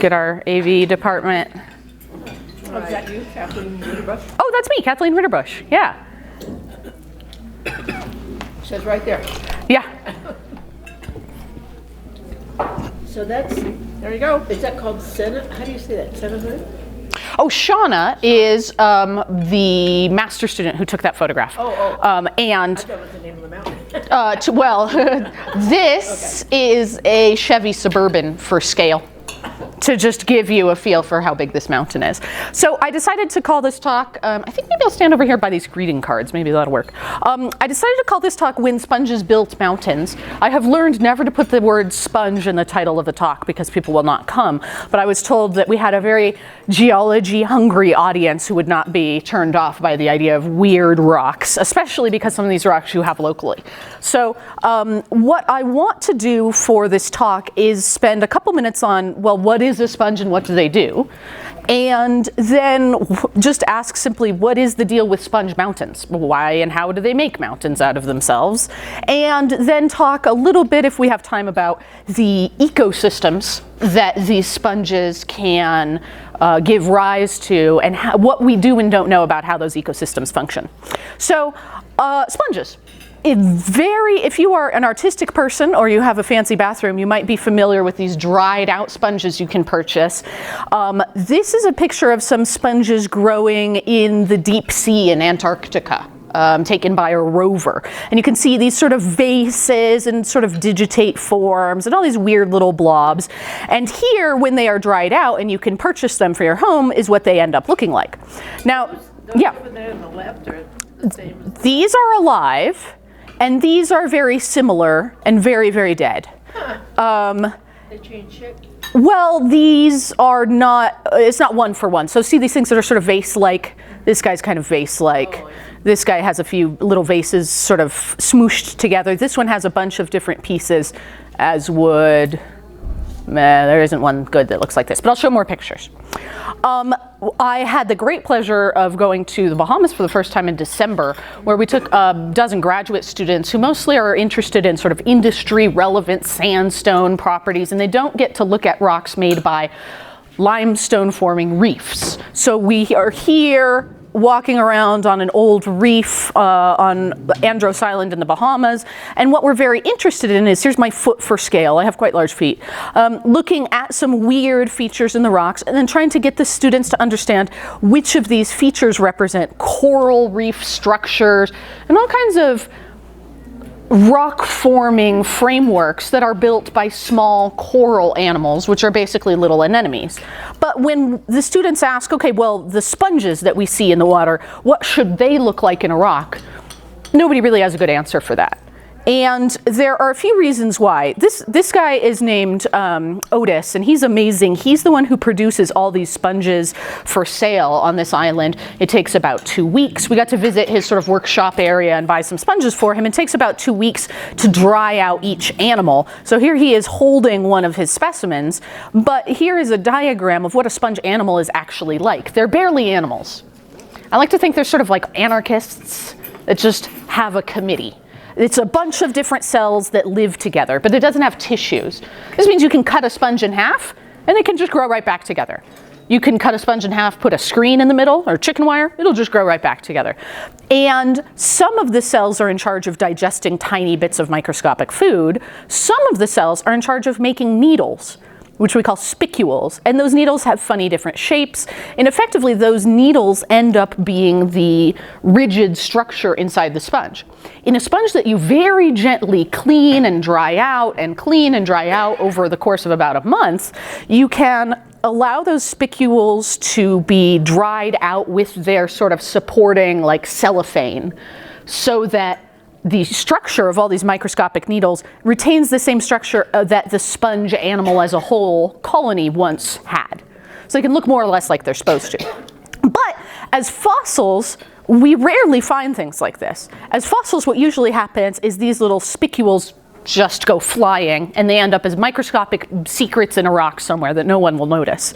get our AV department. Oh, is that you, Kathleen Ritterbush? Oh, that's me, Kathleen Ritterbush. Yeah. It says right there. Yeah. So that's, there you go. Is that called Senate? How do you say that? Senator? Oh, Shauna is the master student who took that photograph. And and I thought it was the name of the mountain. This is a Chevy Suburban for scale, to just give you a feel for how big this mountain is. So I decided to call this talk, I think maybe I'll stand over here by these greeting cards, maybe that'll work. I decided to call this talk When Sponges Built Mountains. I have learned never to put the word sponge in the title of the talk because people will not come, but I was told that we had a very geology hungry audience who would not be turned off by the idea of weird rocks, especially because some of these rocks you have locally. So what I want to do for this talk is spend a couple minutes on, well, what is a sponge and what do they do? And then just ask simply, what is the deal with sponge mountains? Why and how do they make mountains out of themselves? And then talk a little bit, if we have time, about the ecosystems that these sponges can give rise to, and what we do and don't know about how those ecosystems function. So, sponges. If you are an artistic person or you have a fancy bathroom, you might be familiar with these dried out sponges you can purchase. This is a picture of some sponges growing in the deep sea in Antarctica, taken by a rover. And you can see these sort of vases and sort of digitate forms and all these weird little blobs. And here, when they are dried out and you can purchase them for your home, is what they end up looking like. Now, Those over there on the left are the same. These are alive. And these are very similar and very, very dead. They change shape? Well, these are not, it's not one for one. So see these things that are sort of vase-like? This guy's kind of vase-like. Oh, yeah. This guy has a few little vases sort of smooshed together. This one has a bunch of different pieces, as would, there isn't one good that looks like this, but I'll show more pictures. I had the great pleasure of going to the Bahamas for the first time in December, where we took a dozen graduate students who mostly are interested in sort of industry relevant sandstone properties, and they don't get to look at rocks made by limestone forming reefs. So we are here walking around on an old reef on Andros Island in the Bahamas. And what we're very interested in is, here's my foot for scale, I have quite large feet, looking at some weird features in the rocks and then trying to get the students to understand which of these features represent coral reef structures and all kinds of rock forming frameworks that are built by small coral animals, which are basically little anemones. But when the students ask, okay, well, the sponges that we see in the water, what should they look like in a rock? Nobody really has a good answer for that. And there are a few reasons why. This guy is named Otis, and he's amazing. He's the one who produces all these sponges for sale on this island. It takes about 2 weeks. We got to visit his sort of workshop area and buy some sponges for him. It takes about 2 weeks to dry out each animal. So here he is holding one of his specimens, but here is a diagram of what a sponge animal is actually like. They're barely animals. I like to think they're sort of like anarchists that just have a committee. It's a bunch of different cells that live together, but it doesn't have tissues. This means you can cut a sponge in half, and it can just grow right back together. You can cut a sponge in half, put a screen in the middle, or chicken wire, it'll just grow right back together. And some of the cells are in charge of digesting tiny bits of microscopic food. Some of the cells are in charge of making needles, which we call spicules. And those needles have funny different shapes. And effectively, those needles end up being the rigid structure inside the sponge. In a sponge that you very gently clean and dry out over the course of about a month, you can allow those spicules to be dried out with their sort of supporting like cellophane, so that the structure of all these microscopic needles retains the same structure that the sponge animal as a whole colony once had. So they can look more or less like they're supposed to. But as fossils, we rarely find things like this. As fossils, what usually happens is these little spicules just go flying, and they end up as microscopic secrets in a rock somewhere that no one will notice.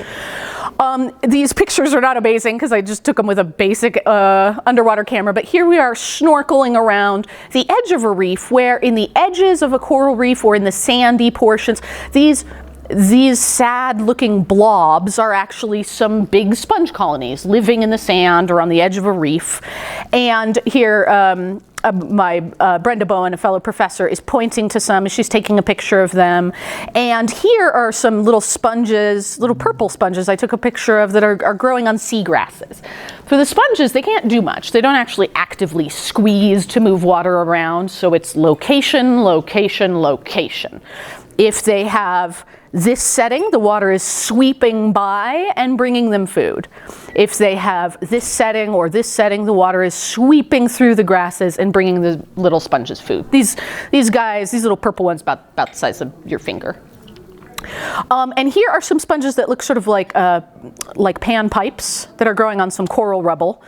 These pictures are not amazing because I just took them with a basic underwater camera, but here we are snorkeling around the edge of a reef, where in the edges of a coral reef or in the sandy portions, these these sad-looking blobs are actually some big sponge colonies living in the sand or on the edge of a reef. And here, Brenda Bowen, a fellow professor, is pointing to some, and she's taking a picture of them. And here are some little sponges, little purple sponges I took a picture of that are growing on seagrasses. For the sponges, they can't do much. They don't actually actively squeeze to move water around, so it's location, location, location. If they have this setting, the water is sweeping by and bringing them food. If they have this setting or this setting, the water is sweeping through the grasses and bringing the little sponges food. These guys, these little purple ones about the size of your finger. And here are some sponges that look sort of like pan pipes that are growing on some coral rubble.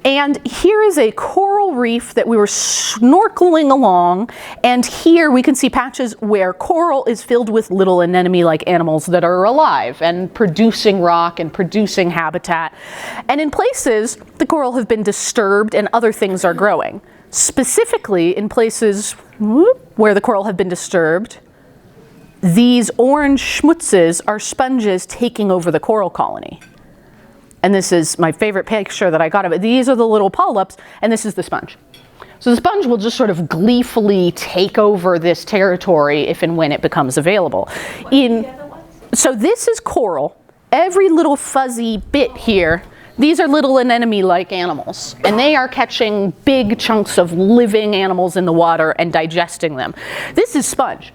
And here is a coral reef that we were snorkeling along, and here we can see patches where coral is filled with little anemone-like animals that are alive and producing rock and producing habitat. And in places, the coral have been disturbed and other things are growing. Specifically, in places where the coral have been disturbed, these orange schmutzes are sponges taking over the coral colony. And this is my favorite picture that I got of it. These are the little polyps, and this is the sponge. So the sponge will just sort of gleefully take over this territory if and when it becomes available. So this is coral. Every little fuzzy bit here, these are little anemone-like animals, and they are catching big chunks of living animals in the water and digesting them. This is sponge.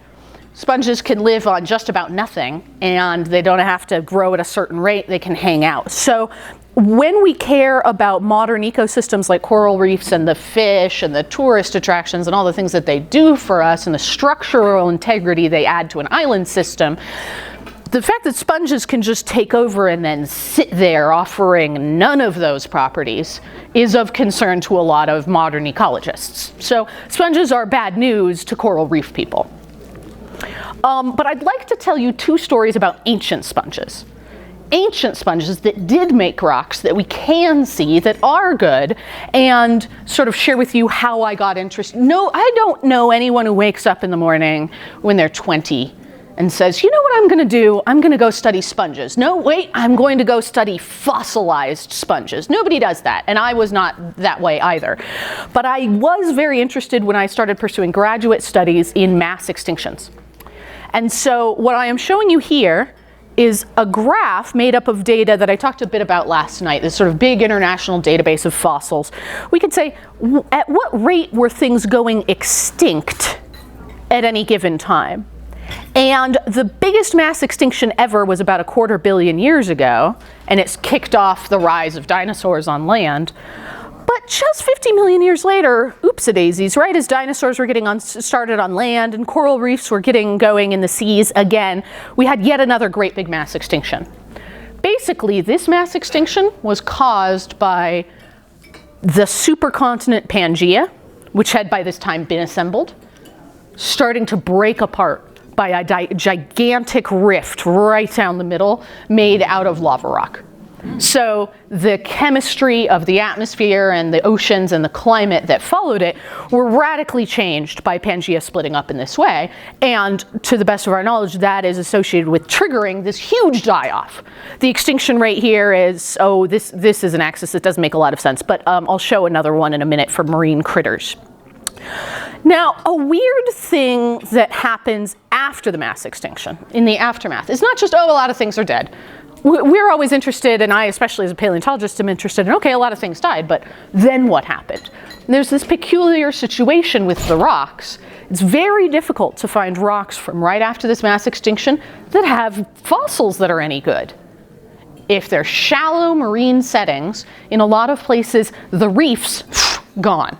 Sponges can live on just about nothing, and they don't have to grow at a certain rate. They can hang out. So when we care about modern ecosystems like coral reefs and the fish and the tourist attractions and all the things that they do for us and the structural integrity they add to an island system, the fact that sponges can just take over and then sit there offering none of those properties is of concern to a lot of modern ecologists. So sponges are bad news to coral reef people. But I'd like to tell you two stories about ancient sponges. Ancient sponges that did make rocks that we can see that are good, and sort of share with you how I got interested. No, I don't know anyone who wakes up in the morning when they're 20 and says, you know what I'm going to do? I'm going to go study sponges. No, wait, I'm going to go study fossilized sponges. Nobody does that, and I was not that way either. But I was very interested when I started pursuing graduate studies in mass extinctions. And so what I am showing you here is a graph made up of data that I talked a bit about last night, this sort of big international database of fossils. We could say, at what rate were things going extinct at any given time? And the biggest mass extinction ever was about 250 million years ago, and it's kicked off the rise of dinosaurs on land. But just 50 million years later, oops-a-daisies, right as dinosaurs were getting started on land and coral reefs were getting going in the seas again, we had yet another great big mass extinction. Basically, this mass extinction was caused by the supercontinent Pangaea, which had by this time been assembled, starting to break apart by a gigantic rift right down the middle made out of lava rock. So the chemistry of the atmosphere and the oceans and the climate that followed it were radically changed by Pangaea splitting up in this way. And to the best of our knowledge, that is associated with triggering this huge die-off. The extinction rate here is, this is an axis that doesn't make a lot of sense, but I'll show another one in a minute for marine critters. Now, a weird thing that happens after the mass extinction, in the aftermath, is not just, a lot of things are dead. We're always interested, and I especially as a paleontologist am interested in, okay, a lot of things died, but then what happened? And there's this peculiar situation with the rocks. It's very difficult to find rocks from right after this mass extinction that have fossils that are any good. If they're shallow marine settings, in a lot of places, the reefs, gone.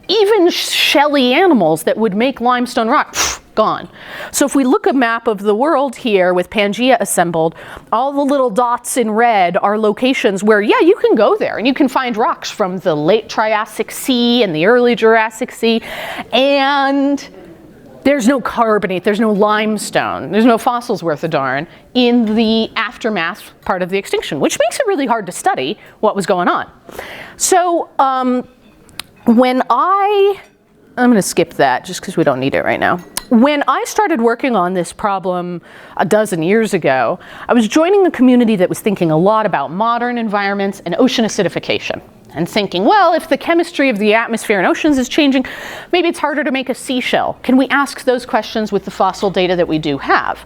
Even shelly animals that would make limestone rock, gone. So if we look at a map of the world here with Pangaea assembled, all the little dots in red are locations where, yeah, you can go there and you can find rocks from the late Triassic Sea and the early Jurassic Sea, and there's no carbonate, there's no limestone, there's no fossils worth a darn in the aftermath part of the extinction, which makes it really hard to study what was going on. So when I'm going to skip that just because we don't need it right now. When I started working on this problem a dozen years ago, I was joining a community that was thinking a lot about modern environments and ocean acidification. And thinking, well, if the chemistry of the atmosphere and oceans is changing, maybe it's harder to make a seashell. Can we ask those questions with the fossil data that we do have?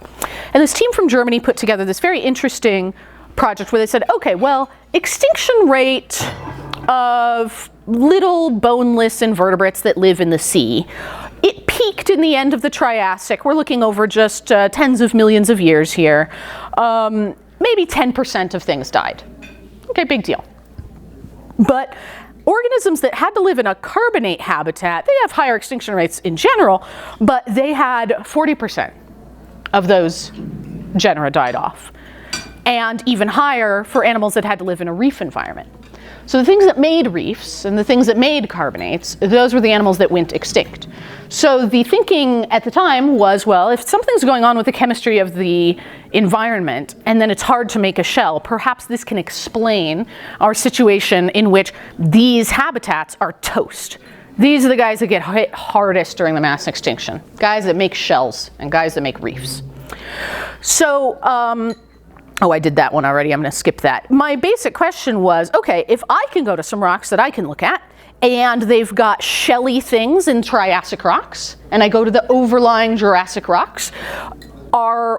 And this team from Germany put together this very interesting project where they said, okay, well, extinction rate of little boneless invertebrates that live in the sea, it peaked in the end of the Triassic. We're looking over just tens of millions of years here. Maybe 10% of things died. Okay, big deal. But organisms that had to live in a carbonate habitat, they have higher extinction rates in general, but they had 40% of those genera died off. And even higher for animals that had to live in a reef environment. So the things that made reefs and the things that made carbonates, those were the animals that went extinct. So the thinking at the time was, well, if something's going on with the chemistry of the environment and then it's hard to make a shell, perhaps this can explain our situation in which these habitats are toast. These are the guys that get hit hardest during the mass extinction. Guys that make shells and guys that make reefs. So, oh, I did that one already. I'm going to skip that. My basic question was, okay, if I can go to some rocks that I can look at, and they've got shelly things in Triassic rocks, and I go to the overlying Jurassic rocks,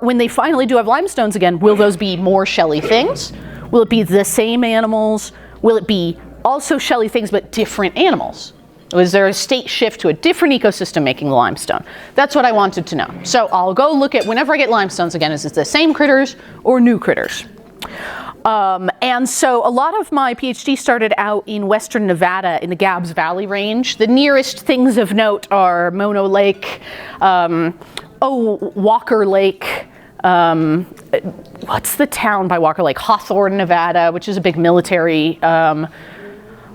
when they finally do have limestones again, will those be more shelly things? Will it be the same animals? Will it be also shelly things but different animals? Was there a state shift to a different ecosystem making the limestone? That's what I wanted to know. So I'll go look at, whenever I get limestones again, is it the same critters or new critters? And so a lot of my PhD started out in western Nevada in the Gabbs Valley range. The nearest things of note are Mono Lake, Walker Lake, what's the town by Walker Lake? Hawthorne, Nevada, which is a big military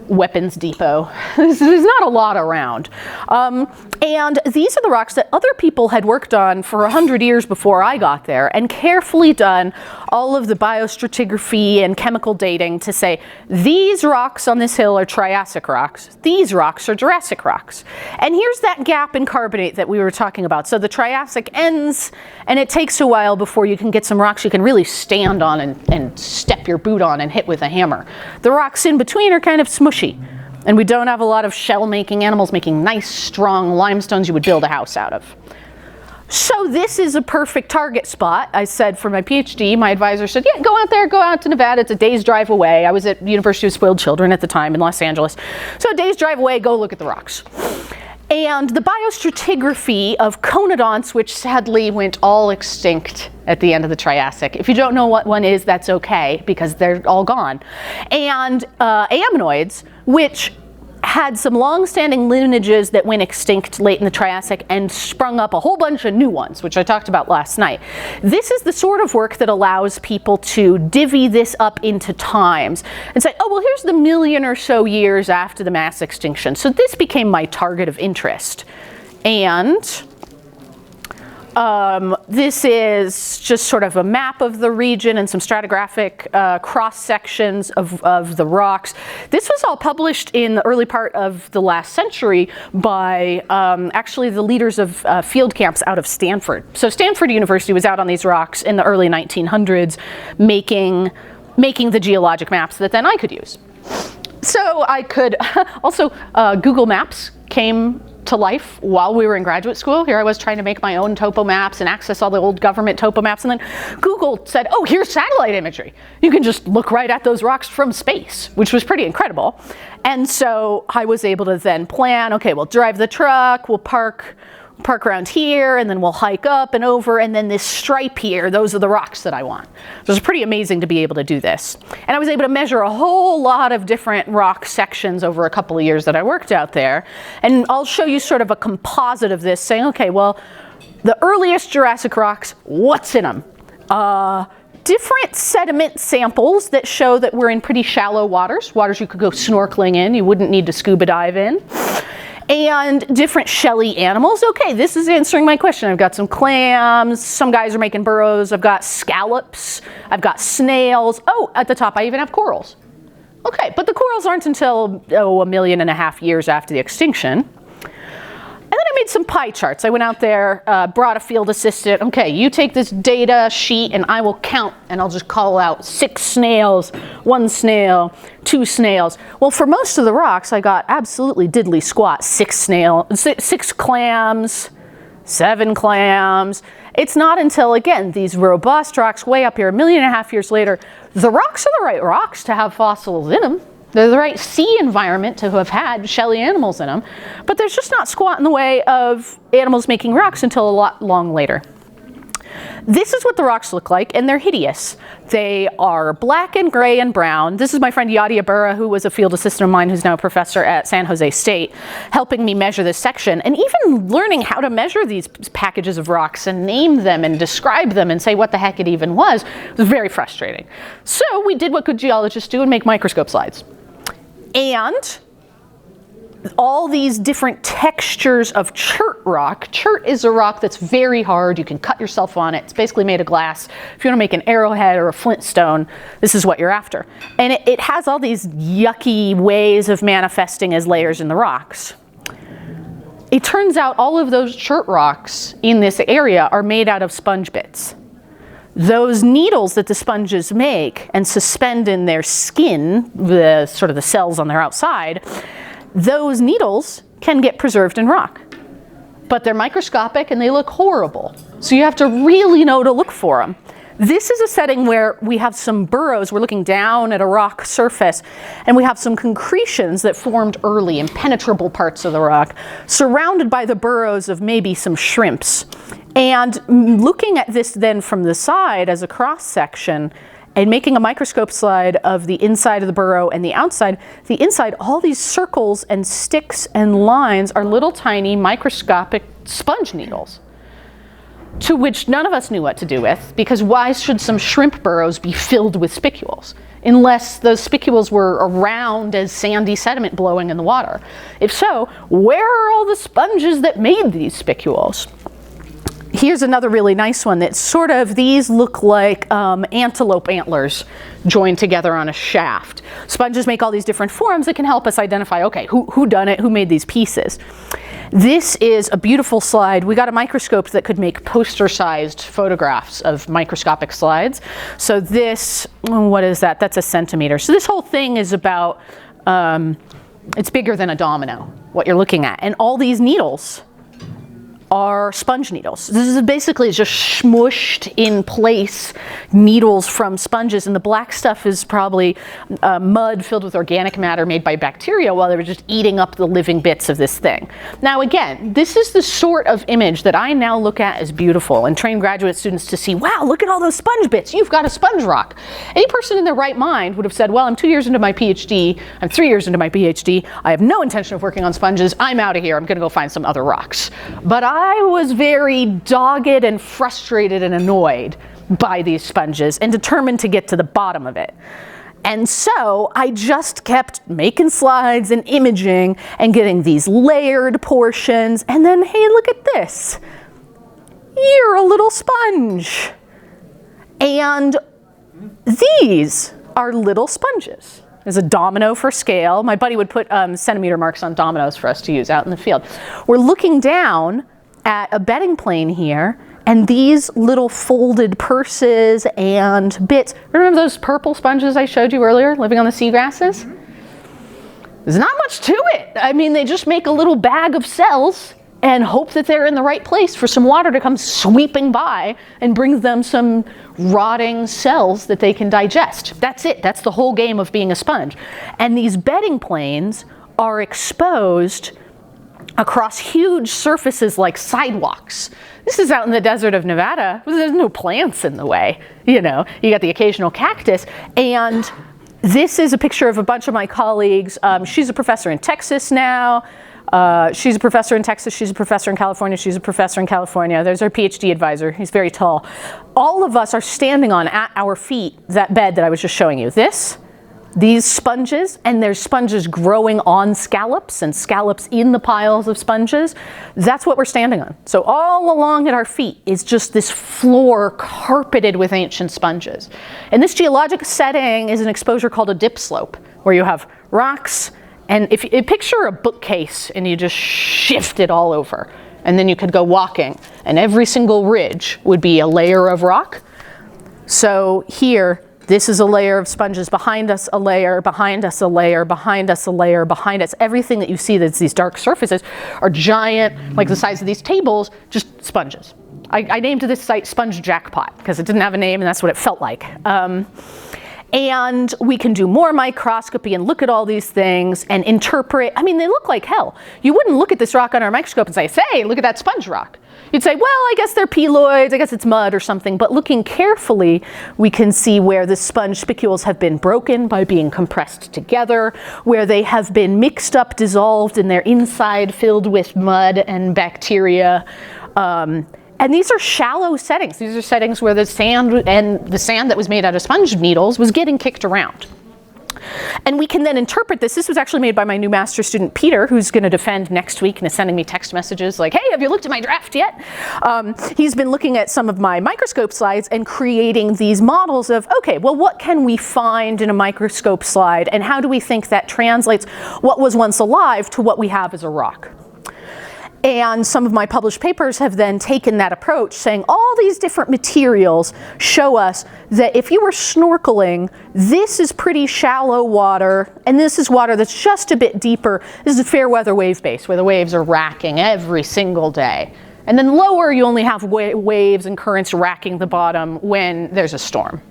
weapons depot. There's not a lot around. And these are the rocks that other people had worked on for 100 years before I got there and carefully done all of the biostratigraphy and chemical dating to say, these rocks on this hill are Triassic rocks, these rocks are Jurassic rocks. And here's that gap in carbonate that we were talking about. So the Triassic ends, and it takes a while before you can get some rocks you can really stand on and step your boot on and hit with a hammer. The rocks in between are kind of smushy. And we don't have a lot of shell-making animals making nice, strong limestones you would build a house out of. So this is a perfect target spot. I said for my PhD, my advisor said, yeah, go out there, go out to Nevada. It's a day's drive away. I was at University of Spoiled Children at the time in Los Angeles. So a day's drive away, go look at the rocks. And the biostratigraphy of conodonts, which sadly went all extinct at the end of the Triassic. If you don't know what one is, that's okay, because they're all gone. And ammonoids, which had some long-standing lineages that went extinct late in the Triassic and sprung up a whole bunch of new ones, which I talked about last night. This is the sort of work that allows people to divvy this up into times and say, oh, well, here's the million or so years after the mass extinction. So this became my target of interest. And this is just sort of a map of the region and some stratigraphic cross sections of the rocks. This was all published in the early part of the last century by actually the leaders of field camps out of Stanford. So Stanford University was out on these rocks in the early 1900s making the geologic maps that then I could use. So I could also, Google Maps came to life while we were in graduate school. Here I was trying to make my own topo maps and access all the old government topo maps, and then Google said, oh, here's satellite imagery. You can just look right at those rocks from space, which was pretty incredible. And so I was able to then plan, okay, we'll drive the truck, we'll park around here, and then we'll hike up and over, and then this stripe here, those are the rocks that I want. So it was pretty amazing to be able to do this. And I was able to measure a whole lot of different rock sections over a couple of years that I worked out there. And I'll show you sort of a composite of this, saying, okay, well, the earliest Jurassic rocks, what's in them? Different sediment samples that show that we're in pretty shallow waters you could go snorkeling in, you wouldn't need to scuba dive in. And different shelly animals. Okay, this is answering my question. I've got some clams, some guys are making burrows, I've got scallops, I've got snails. Oh, at the top I even have corals. Okay, but the corals aren't until 1.5 million years after the extinction. And then I made some pie charts. I went out there, brought a field assistant. Okay, you take this data sheet and I will count, and I'll just call out 6 snails, 1 snail, 2 snails. Well, for most of the rocks, I got absolutely diddly squat. 6 clams, 7 clams. It's not until, again, these robust rocks way up here, 1.5 million years later, the rocks are the right rocks to have fossils in them. They're the right sea environment to have had shelly animals in them, but there's just not squat in the way of animals making rocks until a lot long later. This is what the rocks look like, and they're hideous. They are black and gray and brown. This is my friend Yadia Burra, who was a field assistant of mine, who's now a professor at San Jose State, helping me measure this section, and even learning how to measure these packages of rocks and name them and describe them and say what the heck it even was very frustrating. So we did what good geologists do and make microscope slides. And all these different textures of chert rock. Chert is a rock that's very hard. You can cut yourself on it. It's basically made of glass. If you want to make an arrowhead or a flint stone, this is what you're after. And it has all these yucky ways of manifesting as layers in the rocks. It turns out all of those chert rocks in this area are made out of sponge bits. Those needles that the sponges make and suspend in their skin, the sort of the cells on their outside, those needles can get preserved in rock. But they're microscopic and they look horrible. So you have to really know to look for them. This is a setting where we have some burrows. We're looking down at a rock surface, and we have some concretions that formed early, impenetrable parts of the rock, surrounded by the burrows of maybe some shrimps. And looking at this then from the side as a cross section, and making a microscope slide of the inside of the burrow and the outside, all these circles and sticks and lines are little tiny microscopic sponge needles, to which none of us knew what to do with, because why should some shrimp burrows be filled with spicules unless those spicules were around as sandy sediment blowing in the water? If so, where are all the sponges that made these spicules? Here's another really nice one that's sort of, these look like antelope antlers joined together on a shaft. Sponges make all these different forms that can help us identify, okay, who done it, who made these pieces. This is a beautiful slide. We got a microscope that could make poster-sized photographs of microscopic slides. So this, what is that? That's a centimeter. So this whole thing is about, it's bigger than a domino, what you're looking at. And all these needles are sponge needles. This is basically just smooshed in place needles from sponges, and the black stuff is probably mud filled with organic matter made by bacteria while they were just eating up the living bits of this thing. Now again, this is the sort of image that I now look at as beautiful and train graduate students to see, wow, look at all those sponge bits, you've got a sponge rock. Any person in their right mind would have said, well, I'm 2 years into my PhD, I'm 3 years into my PhD, I have no intention of working on sponges, I'm out of here, I'm gonna go find some other rocks. But I was very dogged and frustrated and annoyed by these sponges and determined to get to the bottom of it. And so I just kept making slides and imaging and getting these layered portions, and then, hey, look at this. You're a little sponge. And these are little sponges. There's a domino for scale. My buddy would put centimeter marks on dominoes for us to use out in the field. We're looking down at a bedding plane here, and these little folded purses and bits. Remember those purple sponges I showed you earlier living on the seagrasses? There's not much to it. I mean, they just make a little bag of cells and hope that they're in the right place for some water to come sweeping by and bring them some rotting cells that they can digest. That's it. That's the whole game of being a sponge. And these bedding planes are exposed across huge surfaces like sidewalks. This is out in the desert of Nevada. There's no plants in the way. You know, you got the occasional cactus. And this is a picture of a bunch of my colleagues. She's a professor in Texas now. She's a professor in Texas. She's a professor in California. She's a professor in California. There's our PhD advisor. He's very tall. All of us are standing on, at our feet, that bed that I was just showing you. These sponges, and there's sponges growing on scallops and scallops in the piles of sponges. That's what we're standing on. So all along at our feet is just this floor carpeted with ancient sponges. And this geologic setting is an exposure called a dip slope, where you have rocks, and if you picture a bookcase and you just shift it all over, and then you could go walking, and every single ridge would be a layer of rock. So here, this is a layer of sponges, behind us a layer, behind us a layer, behind us a layer, behind us. Everything that you see that's these dark surfaces are giant, like the size of these tables, just sponges. I named this site Sponge Jackpot because it didn't have a name and that's what it felt like. And we can do more microscopy and look at all these things and interpret. I mean, they look like hell. You wouldn't look at this rock under a microscope and say, look at that sponge rock. You'd say, well, I guess they're peloids, I guess it's mud or something. But looking carefully, we can see where the sponge spicules have been broken by being compressed together, where they have been mixed up, dissolved, and their inside filled with mud and bacteria. And these are shallow settings. These are settings where the sand that was made out of sponge needles was getting kicked around. And we can then interpret this. This was actually made by my new master's student, Peter, who's going to defend next week and is sending me text messages like, hey, have you looked at my draft yet? He's been looking at some of my microscope slides and creating these models of, okay, well, what can we find in a microscope slide? And how do we think that translates what was once alive to what we have as a rock? And some of my published papers have then taken that approach, saying all these different materials show us that if you were snorkeling, this is pretty shallow water, and this is water that's just a bit deeper. This is a fair weather wave base, where the waves are racking every single day. And then lower, you only have waves and currents racking the bottom when there's a storm.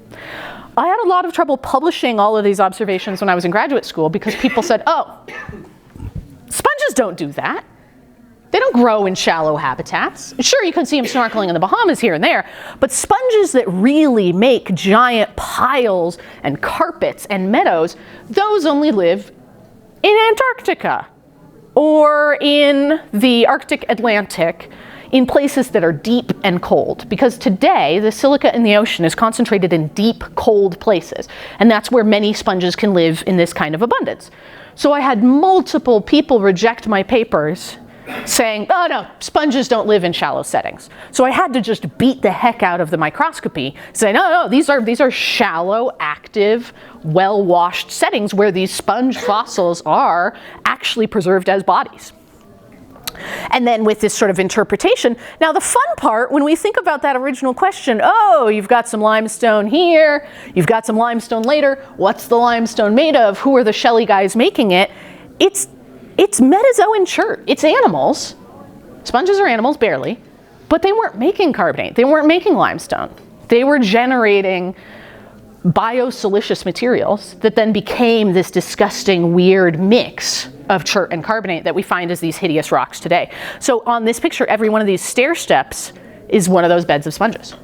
I had a lot of trouble publishing all of these observations when I was in graduate school because people said, oh, sponges don't do that. They don't grow in shallow habitats. Sure, you can see them snorkeling in the Bahamas here and there, but sponges that really make giant piles and carpets and meadows, those only live in Antarctica or in the Arctic Atlantic, in places that are deep and cold. Because today, the silica in the ocean is concentrated in deep, cold places, and that's where many sponges can live in this kind of abundance. So I had multiple people reject my papers saying, oh no, sponges don't live in shallow settings. So I had to just beat the heck out of the microscopy, say, no, these are shallow, active, well-washed settings where these sponge fossils are actually preserved as bodies. And then with this sort of interpretation, now the fun part, when we think about that original question, oh, you've got some limestone here, you've got some limestone later, what's the limestone made of? Who are the shelly guys making it? It's metazoan chert. It's animals. Sponges are animals, barely. But they weren't making carbonate. They weren't making limestone. They were generating biosilicious materials that then became this disgusting, weird mix of chert and carbonate that we find as these hideous rocks today. So on this picture, every one of these stair steps is one of those beds of sponges.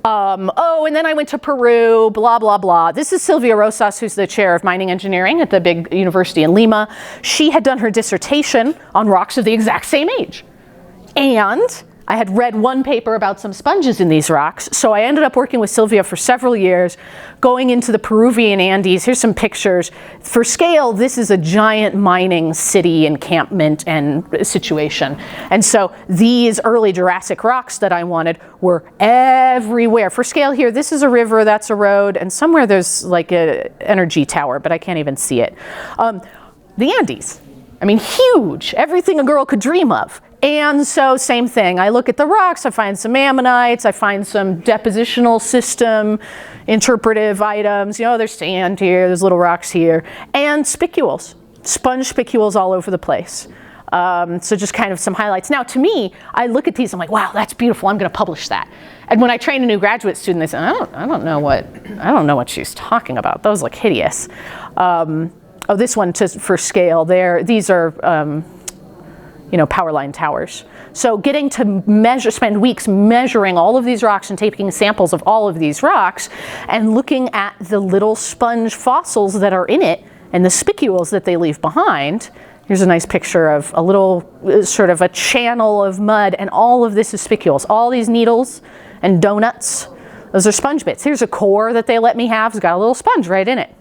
And then I went to Peru, blah, blah, blah. This is Silvia Rosas, who's the chair of mining engineering at the big university in Lima. She had done her dissertation on rocks of the exact same age. And I had read one paper about some sponges in these rocks, so I ended up working with Silvia for several years, going into the Peruvian Andes. Here's some pictures. For scale, this is a giant mining city encampment and situation. And so these early Jurassic rocks that I wanted were everywhere. For scale here, this is a river, that's a road, and somewhere there's like an energy tower, but I can't even see it. The Andes, I mean, huge, everything a girl could dream of. And so same thing, I look at the rocks, I find some ammonites, I find some depositional system, interpretive items, there's sand here, there's little rocks here, and spicules, sponge spicules all over the place. So just kind of some highlights. Now to me, I look at these, I'm like, wow, that's beautiful, I'm gonna publish that. And when I train a new graduate student, they say, I don't know what she's talking about, those look hideous. This one for scale, these are, power line towers. So getting to spend weeks measuring all of these rocks and taking samples of all of these rocks and looking at the little sponge fossils that are in it and the spicules that they leave behind. Here's a nice picture of a little sort of a channel of mud, and all of this is spicules. All these needles and donuts, those are sponge bits. Here's a core that they let me have. It's got a little sponge right in it.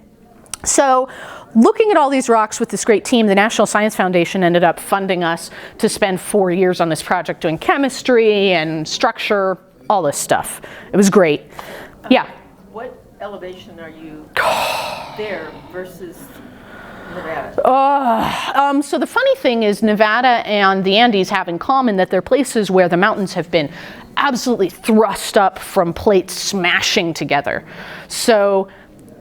So looking at all these rocks with this great team, the National Science Foundation ended up funding us to spend 4 years on this project doing chemistry and structure, all this stuff. It was great. Yeah? What elevation are you there versus Nevada? So the funny thing is Nevada and the Andes have in common that they're places where the mountains have been absolutely thrust up from plates smashing together. So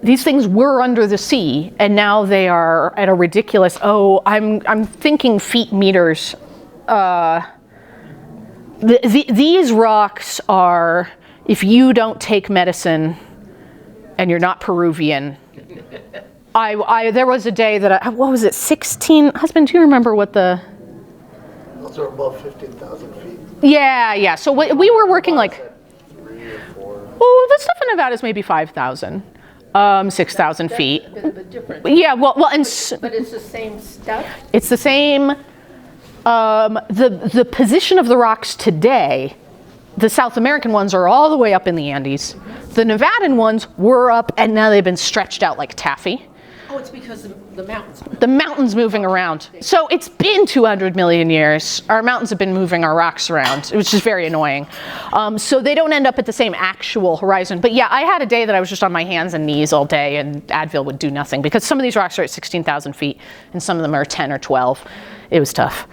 these things were under the sea, and now they are at a ridiculous, I'm thinking feet meters. These rocks are, if you don't take medicine and you're not Peruvian, there was a day that what was it, 16, husband, do you remember what the? Those are above 15,000 feet. Yeah, so we were working like, 3 or 4. oh, the stuff in Nevada is maybe 5,000, 6,000 feet. But different. Yeah, well, and But it's the same stuff? it's the same, the position of the rocks today, the South American ones are all the way up in the Andes. The Nevadan ones were up and now they've been stretched out like taffy. Oh, it's because the mountains. The mountains moving around. So it's been 200 million years. Our mountains have been moving our rocks around, which is very annoying. So they don't end up at the same actual horizon. But yeah, I had a day that I was just on my hands and knees all day and Advil would do nothing because some of these rocks are at 16,000 feet and some of them are 10 or 12. It was tough.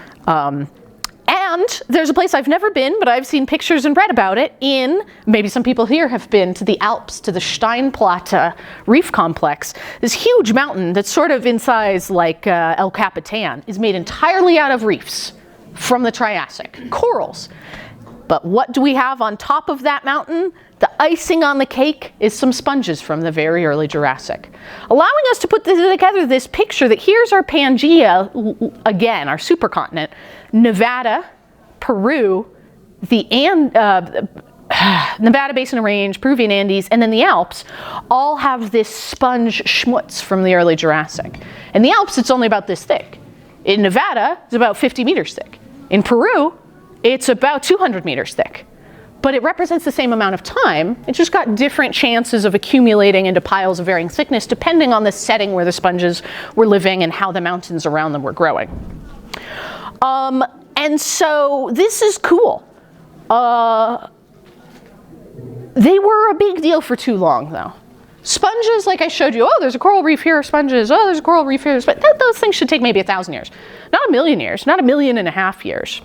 And there's a place I've never been, but I've seen pictures and read about it maybe some people here have been, to the Alps, to the Steinplatte reef complex. This huge mountain that's sort of in size like El Capitan is made entirely out of reefs from the Triassic, corals. But what do we have on top of that mountain? The icing on the cake is some sponges from the very early Jurassic, allowing us to put together this picture that here's our Pangea, again, our supercontinent, Nevada, Peru, the Nevada Basin Range, Peruvian Andes, and then the Alps all have this sponge schmutz from the early Jurassic. In the Alps, it's only about this thick. In Nevada, it's about 50 meters thick. In Peru, it's about 200 meters thick. But it represents the same amount of time. It just got different chances of accumulating into piles of varying thickness depending on the setting where the sponges were living and how the mountains around them were growing. And so this is cool. They were a big deal for too long, though. Sponges, like I showed you, there's a coral reef here, sponges, there's a coral reef here. But those things should take maybe 1,000 years. Not a million years, not 1.5 million years.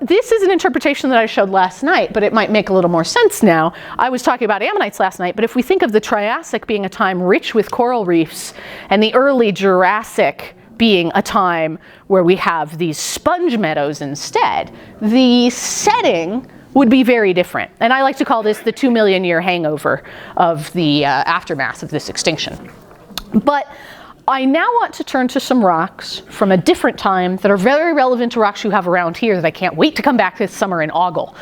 This is an interpretation that I showed last night, but it might make a little more sense now. I was talking about ammonites last night, but if we think of the Triassic being a time rich with coral reefs and the early Jurassic being a time where we have these sponge meadows instead, the setting would be very different. And I like to call this the 2 million year hangover of the aftermath of this extinction. But I now want to turn to some rocks from a different time that are very relevant to rocks you have around here that I can't wait to come back this summer and ogle.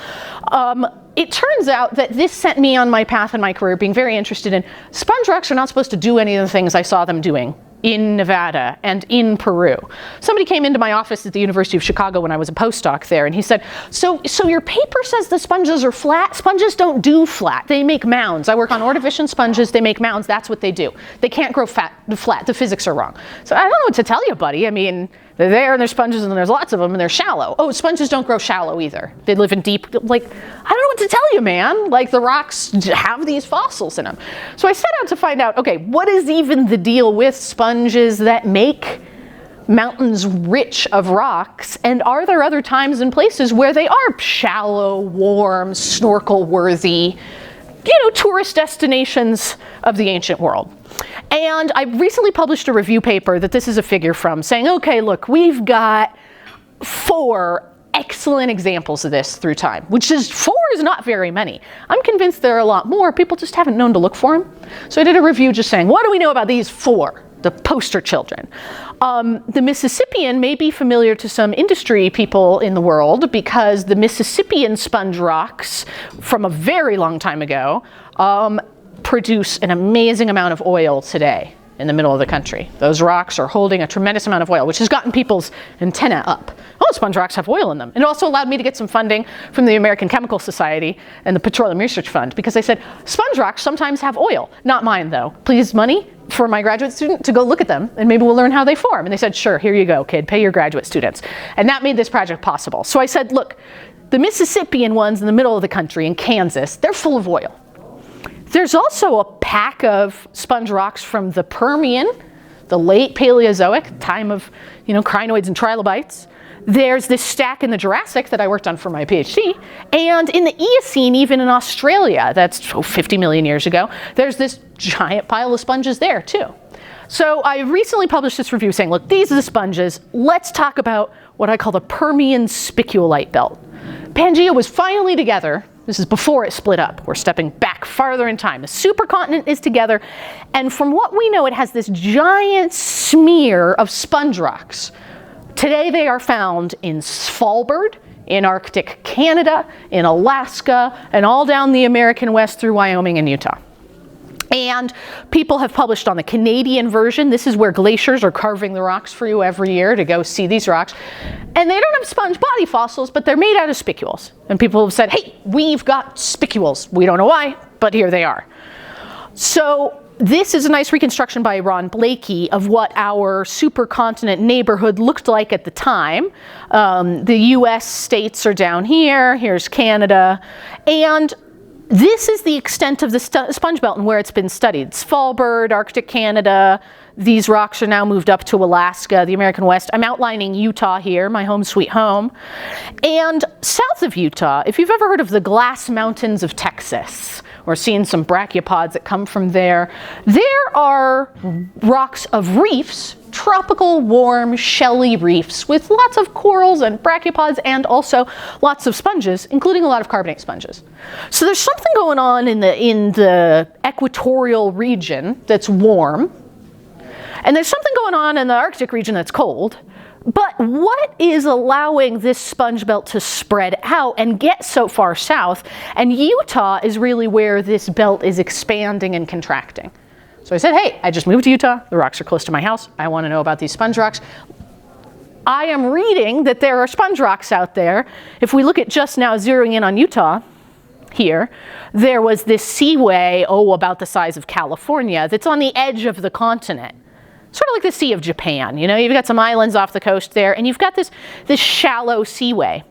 It turns out that this sent me on my path in my career being very interested in sponge rocks are not supposed to do any of the things I saw them doing in Nevada and in Peru. Somebody came into my office at the University of Chicago when I was a postdoc there, and he said, so your paper says the sponges are flat? Sponges don't do flat. They make mounds. I work on Ordovician sponges. They make mounds. That's what they do. They can't grow flat. The physics are wrong. So I don't know what to tell you, buddy. I mean, they're there and there's sponges and there's lots of them and they're shallow. Oh, sponges don't grow shallow either. They live in deep, I don't know what to tell you, man. The rocks have these fossils in them. So I set out to find out, okay, what is even the deal with sponges that make mountains rich of rocks? And are there other times and places where they are shallow, warm, snorkel-worthy, tourist destinations of the ancient world? And I recently published a review paper that this is a figure from, saying, okay, look, we've got 4 excellent examples of this through time, which is 4 is not very many. I'm convinced there are a lot more. People just haven't known to look for them. So I did a review just saying, what do we know about these 4? The poster children. The Mississippian may be familiar to some industry people in the world because the Mississippian sponge rocks from a very long time ago produce an amazing amount of oil today in the middle of the country. Those rocks are holding a tremendous amount of oil, which has gotten people's antenna up. Oh, sponge rocks have oil in them. And it also allowed me to get some funding from the American Chemical Society and the Petroleum Research Fund because they said, sponge rocks sometimes have oil. Not mine, though. Please, money for my graduate student to go look at them and maybe we'll learn how they form. And they said, sure, here you go, kid, pay your graduate students. And that made this project possible. So I said, look, the Mississippian ones in the middle of the country in Kansas, they're full of oil. There's also a pack of sponge rocks from the Permian the late Paleozoic, time of, crinoids and trilobites. There's this stack in the Jurassic that I worked on for my PhD. And in the Eocene, even in Australia, that's 50 million years ago, there's this giant pile of sponges there too. So I recently published this review saying, look, these are the sponges. Let's talk about what I call the Permian spiculite belt. Pangaea was finally together. This is before it split up. We're stepping back farther in time. The supercontinent is together. And from what we know, it has this giant smear of sponge rocks. Today they are found in Svalbard, in Arctic Canada, in Alaska, and all down the American West through Wyoming and Utah. And people have published on the Canadian version. This is where glaciers are carving the rocks for you every year to go see these rocks. And they don't have sponge body fossils, but they're made out of spicules. And people have said, hey, we've got spicules. We don't know why, but here they are. So this is a nice reconstruction by Ron Blakey of what our supercontinent neighborhood looked like at the time. The US states are down here. Here's Canada. And this is the extent of the sponge belt and where it's been studied. Svalbard, Arctic Canada. These rocks are now moved up to Alaska, the American West. I'm outlining Utah here, my home sweet home. And south of Utah, if you've ever heard of the Glass Mountains of Texas, or seen some brachiopods that come from there, there are rocks of reefs, tropical, warm, shelly reefs with lots of corals and brachiopods and also lots of sponges, including a lot of carbonate sponges. So there's something going on in the equatorial region that's warm, and there's something going on in the Arctic region that's cold. But what is allowing this sponge belt to spread out and get so far south? And Utah is really where this belt is expanding and contracting. So I said, hey, I just moved to Utah. The rocks are close to my house. I want to know about these sponge rocks. I am reading that there are sponge rocks out there. If we look at just now zeroing in on Utah here, there was this seaway, about the size of California, that's on the edge of the continent. Sort of like the Sea of Japan, you've got some islands off the coast there, and you've got this shallow seaway.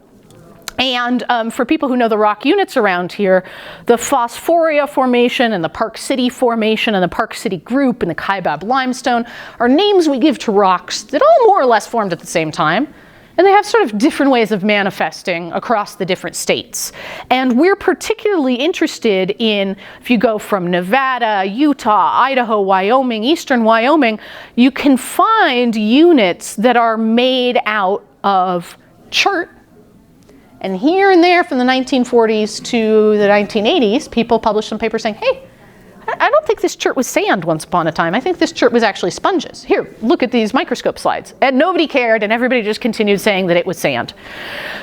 And for people who know the rock units around here, the Phosphoria Formation and the Park City Formation and the Park City Group and the Kaibab Limestone are names we give to rocks that all more or less formed at the same time. And they have sort of different ways of manifesting across the different states. And we're particularly interested in, if you go from Nevada, Utah, Idaho, Wyoming, eastern Wyoming, you can find units that are made out of chert. And here and there from the 1940s to the 1980s, people published some papers saying, hey, I don't think this chert was sand once upon a time. I think this chert was actually sponges. Here, look at these microscope slides. And nobody cared, and everybody just continued saying that it was sand.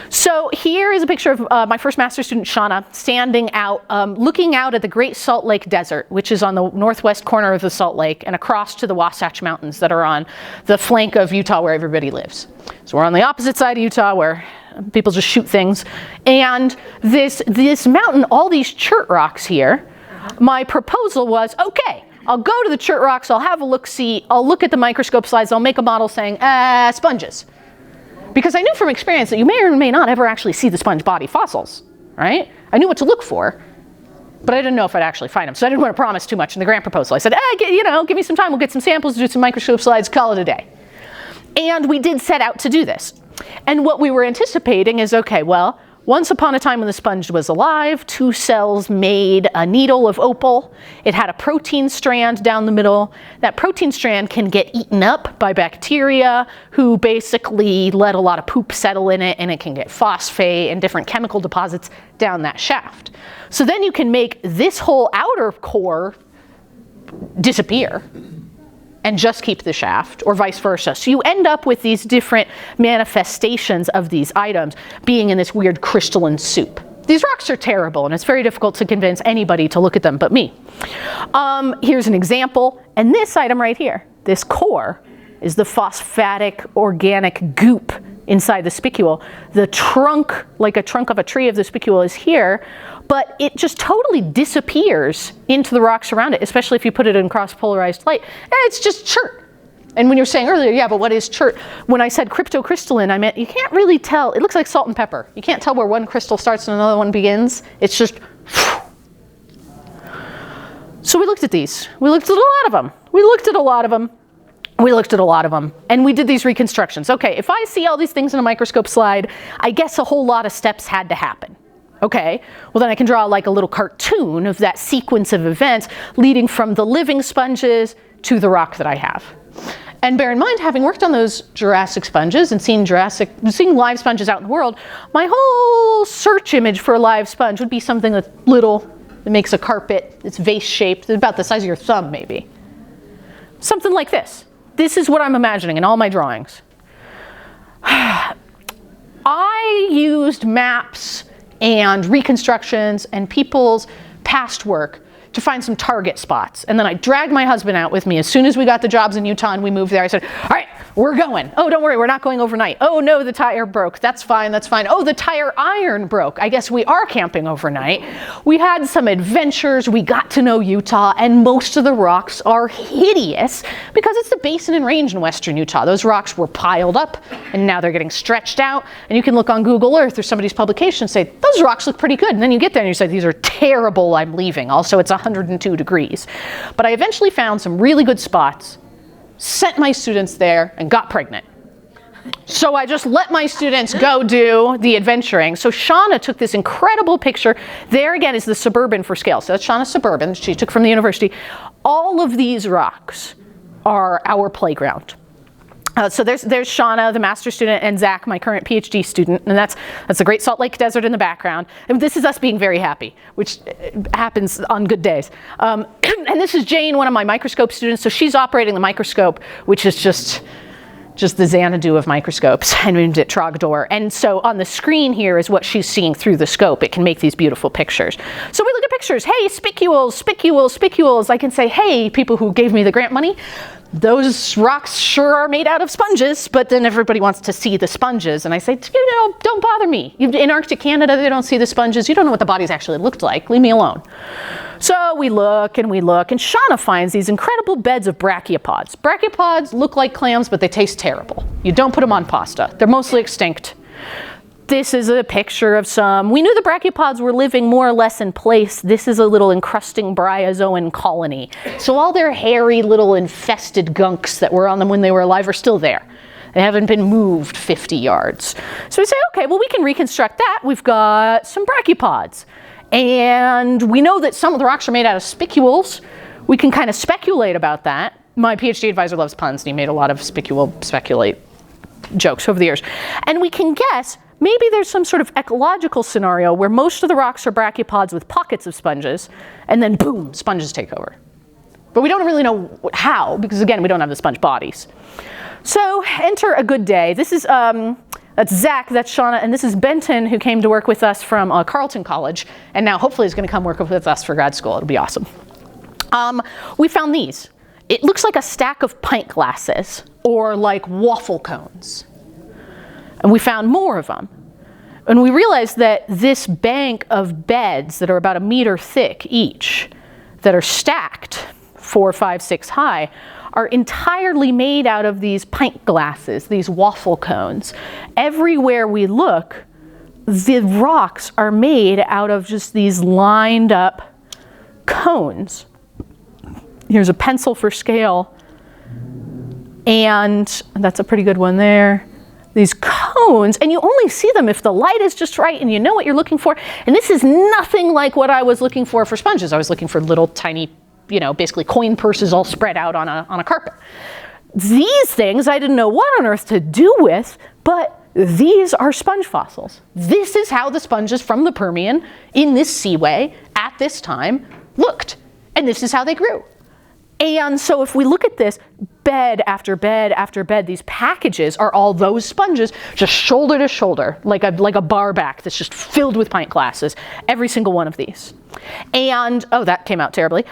So here is a picture of my first master's student, Shauna, standing out, looking out at the Great Salt Lake Desert, which is on the northwest corner of the Salt Lake, and across to the Wasatch Mountains that are on the flank of Utah where everybody lives. So we're on the opposite side of Utah where people just shoot things. And this mountain, all these chert rocks here, my proposal was, okay, I'll go to the chert rocks, I'll have a look-see, I'll look at the microscope slides, I'll make a model saying, sponges. Because I knew from experience that you may or may not ever actually see the sponge body fossils, right? I knew what to look for, but I didn't know if I'd actually find them. So I didn't want to promise too much in the grant proposal. I said, give me some time, we'll get some samples, do some microscope slides, call it a day. And we did set out to do this. And what we were anticipating is, okay, well, once upon a time when the sponge was alive, 2 cells made a needle of opal. It had a protein strand down the middle. That protein strand can get eaten up by bacteria who basically let a lot of poop settle in it, and it can get phosphate and different chemical deposits down that shaft. So then you can make this whole outer core disappear and just keep the shaft, or vice versa. So you end up with these different manifestations of these items being in this weird crystalline soup. These rocks are terrible, and it's very difficult to convince anybody to look at them but me. Here's an example, and this item right here, this core, is the phosphatic organic goop inside the spicule. The trunk, like a trunk of a tree of the spicule, is here, but it just totally disappears into the rocks around it, especially if you put it in cross-polarized light. And it's just chert. And when you were saying earlier, yeah, but what is chert? When I said cryptocrystalline, I meant you can't really tell. It looks like salt and pepper. You can't tell where one crystal starts and another one begins. It's just... So we looked at these. We looked at a lot of them. We looked at a lot of them, and we did these reconstructions. Okay, if I see all these things in a microscope slide, I guess a whole lot of steps had to happen. Okay, well then I can draw like a little cartoon of that sequence of events leading from the living sponges to the rock that I have. And bear in mind, having worked on those Jurassic sponges and seeing live sponges out in the world, my whole search image for a live sponge would be something that's little, that makes a carpet, it's vase-shaped, about the size of your thumb maybe. Something like this. This is what I'm imagining in all my drawings. I used maps and reconstructions and people's past work to find some target spots. And then I dragged my husband out with me. As soon as we got the jobs in Utah and we moved there, I said, all right, we're going. Oh, don't worry, we're not going overnight. Oh no, the tire broke. That's fine, that's fine. Oh, the tire iron broke. I guess we are camping overnight. We had some adventures. We got to know Utah, and most of the rocks are hideous because it's the basin and range in western Utah. Those rocks were piled up and now they're getting stretched out. And you can look on Google Earth or somebody's publication and say, those rocks look pretty good. And then you get there and you say, these are terrible, I'm leaving. Also, it's 102 degrees. But I eventually found some really good spots, sent my students there, and got pregnant. So I just let my students go do the adventuring. So Shauna took this incredible picture. There again is the Suburban for scale. So that's Shauna's Suburban she took from the university. All of these rocks are our playground. So there's Shauna, the master's student, and Zach, my current PhD student, and that's the Great Salt Lake Desert in the background. And this is us being very happy, which happens on good days. And this is Jane, one of my microscope students. So she's operating the microscope, which is just the Xanadu of microscopes, and we named it Trogdor. And so on the screen here is what she's seeing through the scope. It can make these beautiful pictures. So we look at pictures. Hey, spicules, spicules, spicules. I can say, hey, people who gave me the grant money, those rocks sure are made out of sponges, but then everybody wants to see the sponges. And I say, don't bother me. In Arctic Canada, they don't see the sponges. You don't know what the bodies actually looked like. Leave me alone. So we look, and Shauna finds these incredible beds of brachiopods. Brachiopods look like clams, but they taste terrible. You don't put them on pasta. They're mostly extinct. This is a picture of some. We knew the brachiopods were living more or less in place. This is a little encrusting bryozoan colony. So all their hairy little infested gunks that were on them when they were alive are still there. They haven't been moved 50 yards. So we say, okay, well, we can reconstruct that. We've got some brachiopods. And we know that some of the rocks are made out of spicules. We can kind of speculate about that. My PhD advisor loves puns, and he made a lot of speculate jokes over the years. And we can guess maybe there's some sort of ecological scenario where most of the rocks are brachiopods with pockets of sponges, and then boom, sponges take over. But we don't really know how, because again, we don't have the sponge bodies. So enter a good day. This is, that's Zach, that's Shauna, and this is Benton, who came to work with us from Carleton College, and now hopefully is going to come work with us for grad school. It'll be awesome. We found these. It looks like a stack of pint glasses, or like waffle cones. And we found more of them. And we realized that this bank of beds that are about 1 meter thick each, that are stacked 4, 5, 6 high, are entirely made out of these pint glasses, these waffle cones. Everywhere we look, the rocks are made out of just these lined up cones. Here's a pencil for scale. And that's a pretty good one there. These cones, and you only see them if the light is just right and you know what you're looking for. And this is nothing like what I was looking for sponges. I was looking for little tiny, basically coin purses all spread out on a carpet. These things I didn't know what on earth to do with, but these are sponge fossils. This is how the sponges from the Permian in this seaway at this time looked. And this is how they grew. And so if we look at this, bed after bed after bed, these packages are all those sponges, just shoulder to shoulder, like a bar back that's just filled with pint glasses, every single one of these. And, oh, that came out terribly.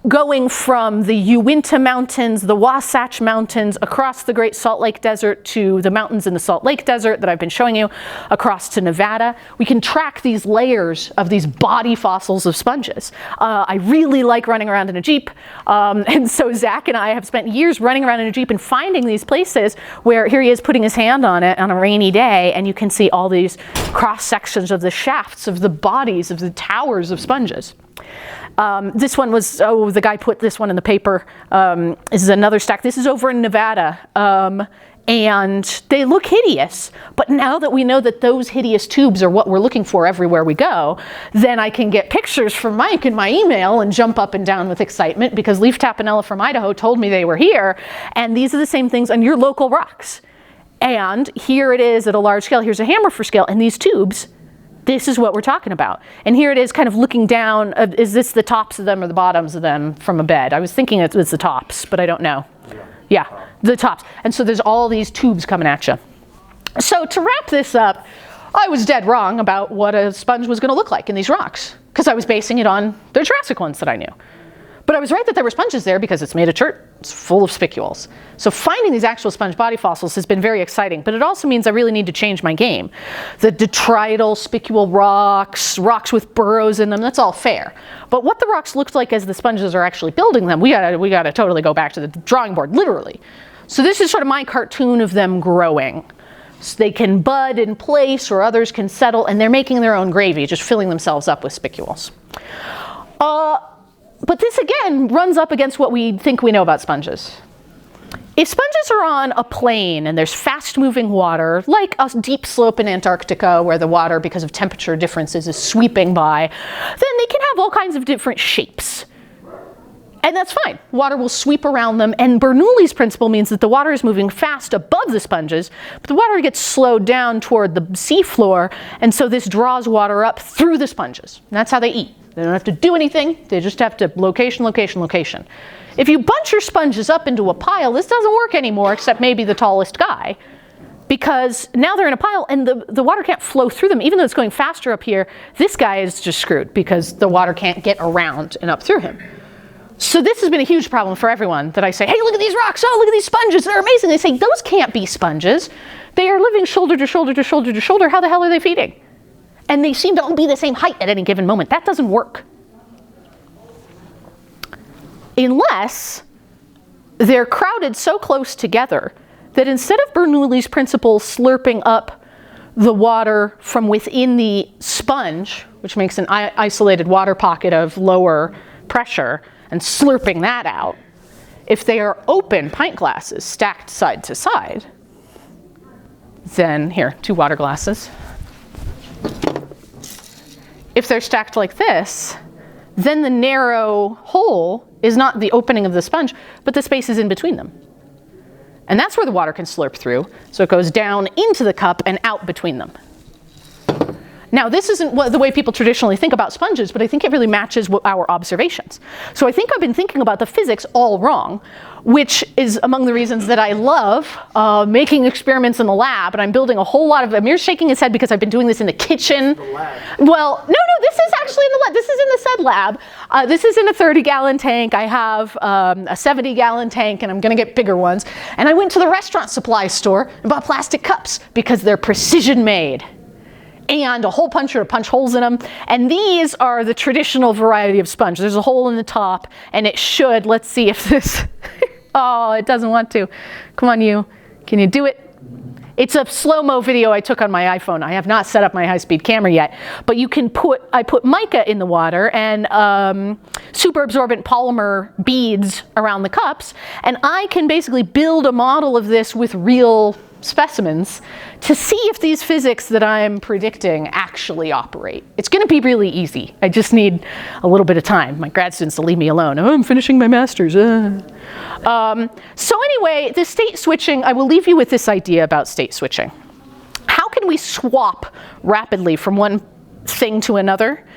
Going from the Uinta Mountains, the Wasatch Mountains, across the Great Salt Lake Desert to the mountains in the Salt Lake Desert that I've been showing you, across to Nevada, we can track these layers of these body fossils of sponges. I really like running around in a Jeep, and so Zach and I have spent years running around in a Jeep and finding these places where here he is putting his hand on it on a rainy day, and you can see all these cross sections of the shafts of the bodies of the towers of sponges. This one was, oh, the guy put this one in the paper. This is another stack. This is over in Nevada. And they look hideous, but now that we know that those hideous tubes are what we're looking for everywhere we go, then I can get pictures from Mike in my email and jump up and down with excitement because Leaf Tapanella from Idaho told me they were here, and these are the same things on your local rocks. And here it is at a large scale. Here's a hammer for scale, and these tubes, this is what we're talking about. And here it is kind of looking down. Is this the tops of them or the bottoms of them from a bed? I was thinking it was the tops, but I don't know. Yeah, the tops. And so there's all these tubes coming at you. So to wrap this up, I was dead wrong about what a sponge was going to look like in these rocks because I was basing it on the Jurassic ones that I knew. But I was right that there were sponges there because it's made of chert. It's full of spicules. So finding these actual sponge body fossils has been very exciting, but it also means I really need to change my game. The detrital spicule rocks, rocks with burrows in them, that's all fair. But what the rocks looked like as the sponges are actually building them, we gotta totally go back to the drawing board, literally. So this is sort of my cartoon of them growing. So they can bud in place or others can settle, and they're making their own gravy, just filling themselves up with spicules. But this again runs up against what we think we know about sponges. If sponges are on a plain and there's fast moving water, like a deep slope in Antarctica where the water, because of temperature differences, is sweeping by, then they can have all kinds of different shapes. And that's fine. Water will sweep around them, and Bernoulli's principle means that the water is moving fast above the sponges, but the water gets slowed down toward the seafloor, and so this draws water up through the sponges. And that's how they eat. They don't have to do anything, they just have to location, location, location. If you bunch your sponges up into a pile, this doesn't work anymore, except maybe the tallest guy, because now they're in a pile and the water can't flow through them. Even though it's going faster up here, this guy is just screwed because the water can't get around and up through him. So this has been a huge problem for everyone that I say, hey, look at these rocks, oh, look at these sponges, they're amazing. They say, those can't be sponges. They are living shoulder to shoulder to shoulder to shoulder. How the hell are they feeding? And they seem to all be the same height at any given moment. That doesn't work. Unless they're crowded so close together that instead of Bernoulli's principle slurping up the water from within the sponge, which makes an isolated water pocket of lower pressure, and slurping that out, if they are open pint glasses stacked side to side, then here, 2 water glasses. If they're stacked like this, then the narrow hole is not the opening of the sponge, but the spaces in between them. And that's where the water can slurp through, so it goes down into the cup and out between them. Now, this isn't the way people traditionally think about sponges, but I think it really matches our observations. So I think I've been thinking about the physics all wrong, which is among the reasons that I love making experiments in the lab, and I'm building a whole lot of, Amir's shaking his head because I've been doing this in the kitchen. The lab. Well, no, this is actually in the lab. This is in the said lab. This is in a 30-gallon tank. I have a 70-gallon tank, and I'm gonna get bigger ones. And I went to the restaurant supply store and bought plastic cups because they're precision made. And a hole puncher to punch holes in them. And these are the traditional variety of sponge. There's a hole in the top, and it should, let's see if this, oh, it doesn't want to. Come on, you. Can you do it? It's a slow-mo video I took on my iPhone. I have not set up my high-speed camera yet. But you can I put mica in the water and super absorbent polymer beads around the cups. And I can basically build a model of this with real specimens to see if these physics that I'm predicting actually operate. It's going to be really easy. I just need a little bit of time. My grad students will leave me alone. Oh, I'm finishing my master's. So anyway, the state switching, I will leave you with this idea about state switching. How can we swap rapidly from one thing to another?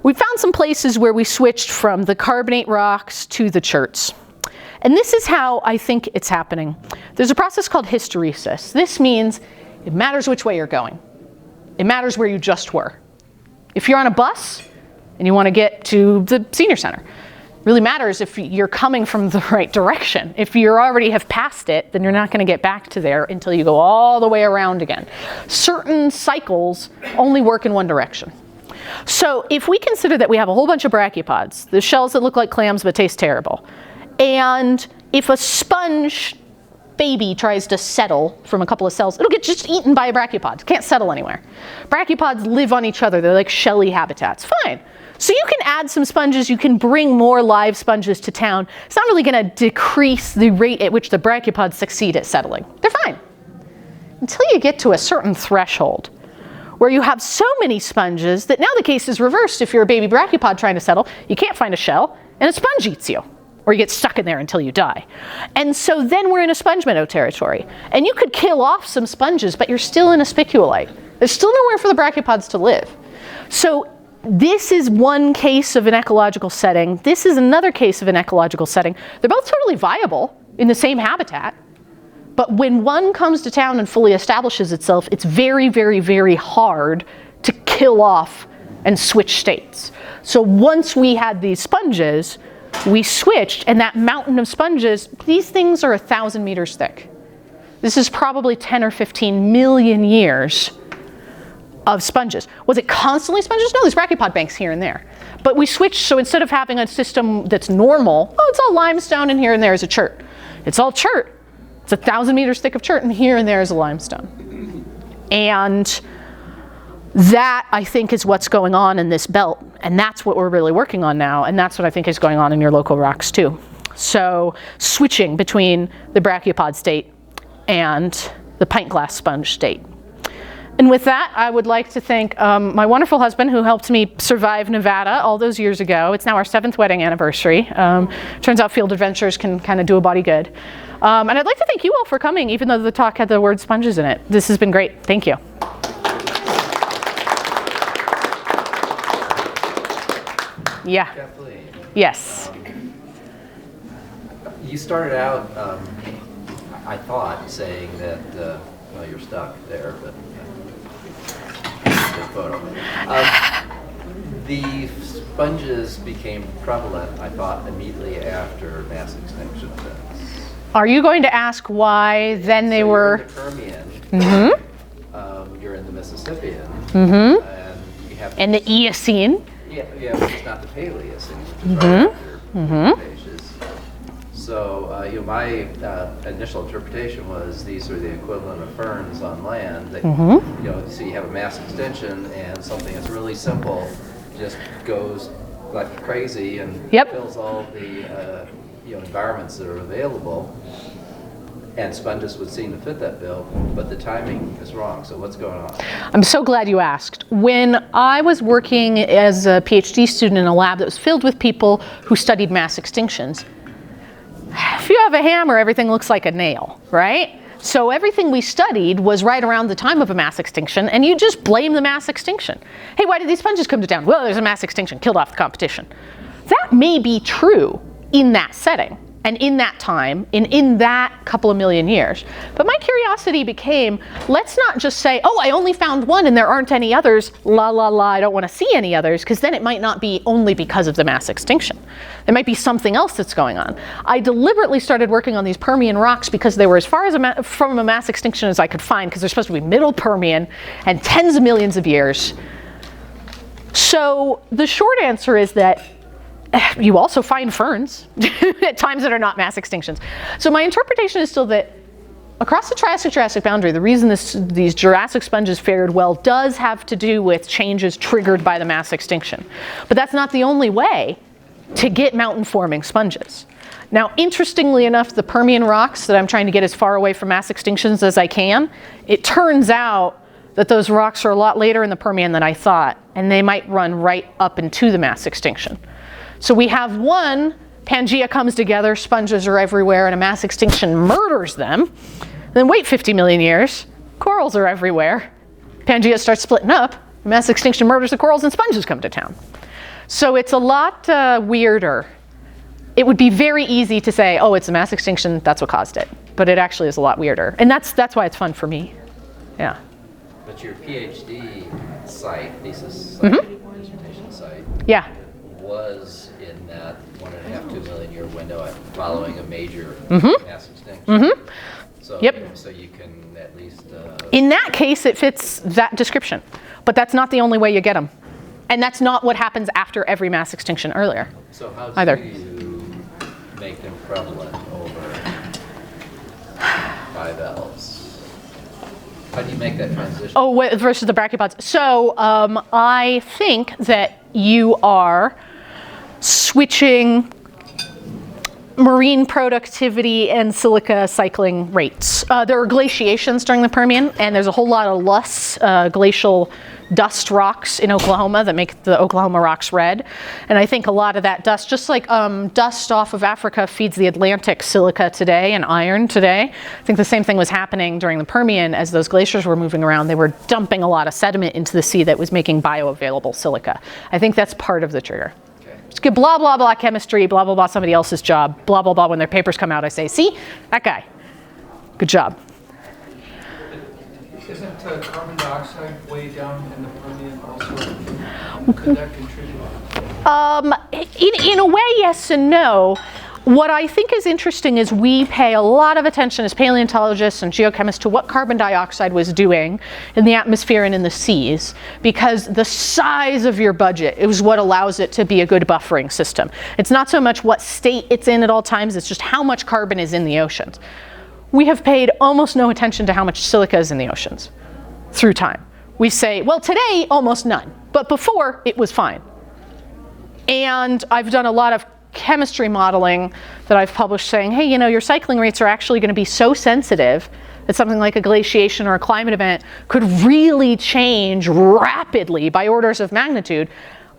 We found some places where we switched from the carbonate rocks to the cherts. And this is how I think it's happening. There's a process called hysteresis. This means it matters which way you're going. It matters where you just were. If you're on a bus and you want to get to the senior center, it really matters if you're coming from the right direction. If you already have passed it, then you're not going to get back to there until you go all the way around again. Certain cycles only work in one direction. So if we consider that we have a whole bunch of brachiopods, the shells that look like clams but taste terrible, and if a sponge baby tries to settle from a couple of cells, it'll get just eaten by a brachiopod. It can't settle anywhere. Brachiopods live on each other. They're like shelly habitats. Fine. So you can add some sponges, you can bring more live sponges to town. It's not really going to decrease the rate at which the brachiopods succeed at settling. They're fine. Until you get to a certain threshold where you have so many sponges that now the case is reversed. If you're a baby brachiopod trying to settle, you can't find a shell and a sponge eats you, or you get stuck in there until you die. And so then we're in a sponge meadow territory. And you could kill off some sponges, but you're still in a spiculite. There's still nowhere for the brachiopods to live. So this is one case of an ecological setting. This is another case of an ecological setting. They're both totally viable in the same habitat. But when one comes to town and fully establishes itself, it's very, very, very hard to kill off and switch states. So once we had these sponges, we switched, and that mountain of sponges, these things are 1,000 meters thick. This is probably 10 or 15 million years of sponges. Was it constantly sponges? No, there's brachiopod banks here and there. But we switched, so instead of having a system that's normal, oh, it's all limestone and here and there is a chert. It's all chert. It's 1,000 meters thick of chert and here and there is a limestone. And that, I think, is what's going on in this belt. And that's what we're really working on now. And that's what I think is going on in your local rocks too. So switching between the brachiopod state and the pint glass sponge state. And with that, I would like to thank my wonderful husband who helped me survive Nevada all those years ago. It's now our 7th wedding anniversary. Turns out field adventures can kind of do a body good. And I'd like to thank you all for coming, even though the talk had the word sponges in it. This has been great. Thank you. Yeah. Kathleen. Yes. You started out, I thought, saying that, well, you're stuck there, but good photo. The sponges became prevalent, I thought, immediately after mass extinction events. Are you going to ask why then they were? You're in the Permian, you're in the Mississippian, and you have. And the Eocene? Yeah, but it's not the Paleocene, which is right after Cretaceous. So, my initial interpretation was these are the equivalent of ferns on land. That, so you have a mass extinction, and something that's really simple just goes like crazy and fills all the environments that are available. And sponges would seem to fit that bill, but the timing is wrong. So what's going on? I'm so glad you asked. When I was working as a PhD student in a lab that was filled with people who studied mass extinctions, if you have a hammer, everything looks like a nail, right? So everything we studied was right around the time of a mass extinction, and you just blame the mass extinction. Hey, why did these sponges come to town? Well, there's a mass extinction, killed off the competition. That may be true in that setting. And in that time, in that couple of million years. But my curiosity became, let's not just say, oh, I only found one and there aren't any others, la la la, I don't want to see any others, because then it might not be only because of the mass extinction. There might be something else that's going on. I deliberately started working on these Permian rocks because they were as far as from a mass extinction as I could find, because they're supposed to be middle Permian and tens of millions of years. So the short answer is that you also find ferns at times that are not mass extinctions. So my interpretation is still that across the Triassic-Jurassic boundary, the reason these Jurassic sponges fared well does have to do with changes triggered by the mass extinction. But that's not the only way to get mountain-forming sponges. Now, interestingly enough, the Permian rocks that I'm trying to get as far away from mass extinctions as I can, it turns out that those rocks are a lot later in the Permian than I thought, and they might run right up into the mass extinction. So we have one, Pangea comes together, sponges are everywhere, and a mass extinction murders them. And then wait 50 million years, corals are everywhere. Pangea starts splitting up, mass extinction murders the corals, and sponges come to town. So it's a lot weirder. It would be very easy to say, oh, it's a mass extinction, that's what caused it. But it actually is a lot weirder. And that's why it's fun for me. Yeah. But your PhD site, thesis site, dissertation site, was in that 1.5 to 2 million year window following a major mass extinction. So, so you can at least... in that case, it fits that description. But that's not the only way you get them. And that's not what happens after every mass extinction earlier. So how do you make them prevalent over 5 elves? How do you make that transition? Oh, versus the brachiopods. So I think that you are switching marine productivity and silica cycling rates. There are glaciations during the Permian, and there's a whole lot of loess, glacial dust rocks in Oklahoma that make the Oklahoma rocks red. And I think a lot of that dust, just like dust off of Africa feeds the Atlantic silica today and iron today, I think the same thing was happening during the Permian as those glaciers were moving around. They were dumping a lot of sediment into the sea that was making bioavailable silica. I think that's part of the trigger. Just get blah, blah, blah chemistry, blah, blah, blah somebody else's job, blah, blah, blah. When their papers come out, I say, see, that guy, good job. Isn't carbon dioxide way down in the Permian also? Could that contribute? In a way, yes and no. What I think is interesting is we pay a lot of attention as paleontologists and geochemists to what carbon dioxide was doing in the atmosphere and in the seas, because the size of your budget is what allows it to be a good buffering system. It's not so much what state it's in at all times, it's just how much carbon is in the oceans. We have paid almost no attention to how much silica is in the oceans through time. We say, well, today, almost none, but before, it was fine. And I've done a lot of chemistry modeling that I've published saying, hey, you know, your cycling rates are actually going to be so sensitive that something like a glaciation or a climate event could really change rapidly by orders of magnitude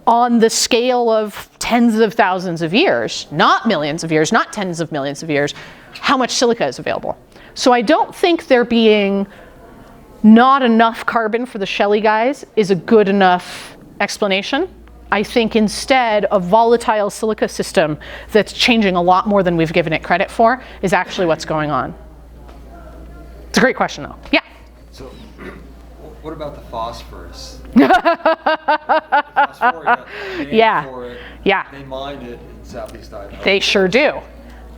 on the scale of tens of thousands of years, not millions of years, not tens of millions of years, how much silica is available. So I don't think there being not enough carbon for the shelly guys is a good enough explanation. I think instead a volatile silica system that's changing a lot more than we've given it credit for is actually what's going on. It's a great question though. Yeah? So what about the phosphorus? Phosphoria, Yeah. For it, Yeah. They mine it in Southeast Idaho. They sure do.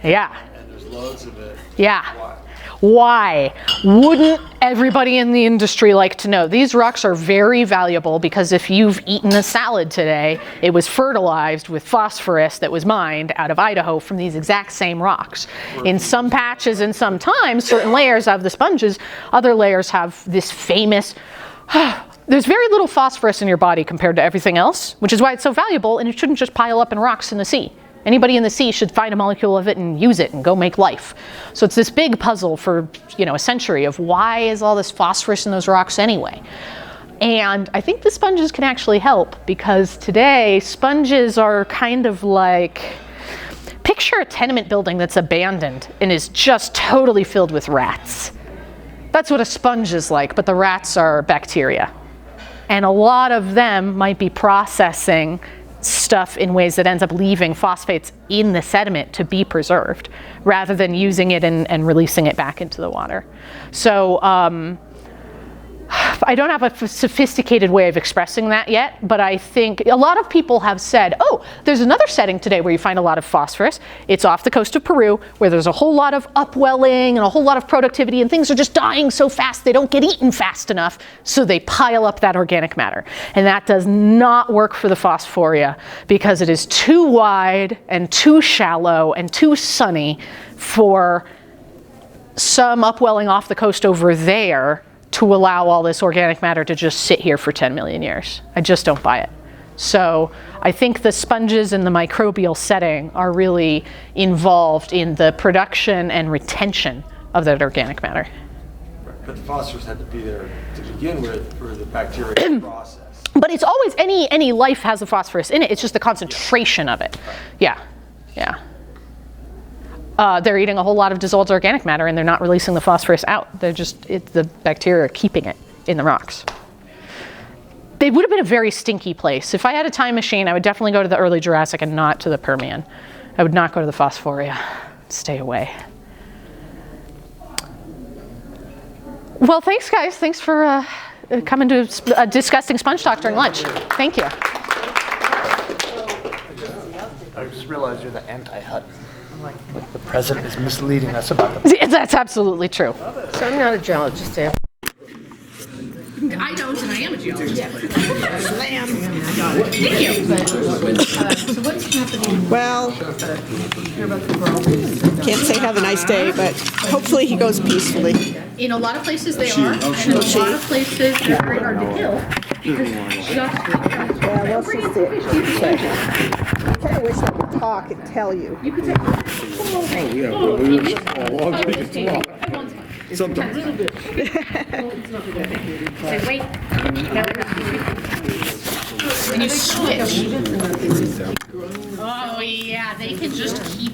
Yeah. And there's loads of it. Yeah. Why? Why? Wouldn't everybody in the industry like to know? These rocks are very valuable because if you've eaten a salad today, it was fertilized with phosphorus that was mined out of Idaho from these exact same rocks. In some patches and sometimes, certain layers of the sponges, other layers have this famous, there's very little phosphorus in your body compared to everything else, which is why it's so valuable, and it shouldn't just pile up in rocks in the sea. Anybody in the sea should find a molecule of it and use it and go make life. So it's this big puzzle for, you know, a century of why is all this phosphorus in those rocks anyway? And I think the sponges can actually help, because today sponges are kind of like, picture a tenement building that's abandoned and is just totally filled with rats. That's what a sponge is like, but the rats are bacteria. And a lot of them might be processing stuff in ways that ends up leaving phosphates in the sediment to be preserved rather than using it and releasing it back into the water. So I don't have a sophisticated way of expressing that yet, but I think a lot of people have said, oh, there's another setting today where you find a lot of phosphorus. It's off the coast of Peru, where there's a whole lot of upwelling and a whole lot of productivity, and things are just dying so fast they don't get eaten fast enough, so they pile up that organic matter. And that does not work for the phosphoria because it is too wide and too shallow and too sunny for some upwelling off the coast over there to allow all this organic matter to just sit here for 10 million years. I just don't buy it. So I think the sponges in the microbial setting are really involved in the production and retention of that organic matter. But the phosphorus had to be there to begin with for the bacteria process. But it's always, any life has a phosphorus in it, it's just the concentration of it. Yeah, yeah. They're eating a whole lot of dissolved organic matter and they're not releasing the phosphorus out. They're just, the bacteria are keeping it in the rocks. They would have been a very stinky place. If I had a time machine, I would definitely go to the early Jurassic and not to the Permian. I would not go to the Phosphoria. Stay away. Well, thanks guys. Thanks for coming to discussing sponge talk during lunch. Thank you. I just realized you're the anti-hut. Like the president is misleading us about the... That's absolutely true. So I'm not a geologist, Sam. I don't, and I am a geologist. Slam. Thank you. So what's happening? Well, can't say have a nice day, but hopefully he goes peacefully. In a lot of places they are, and in a lot of places they're very hard to kill. Yeah, well, she's I kind of wish I could talk and tell you. Sometimes. Say, wait. When you switch. Oh, yeah, they can just keep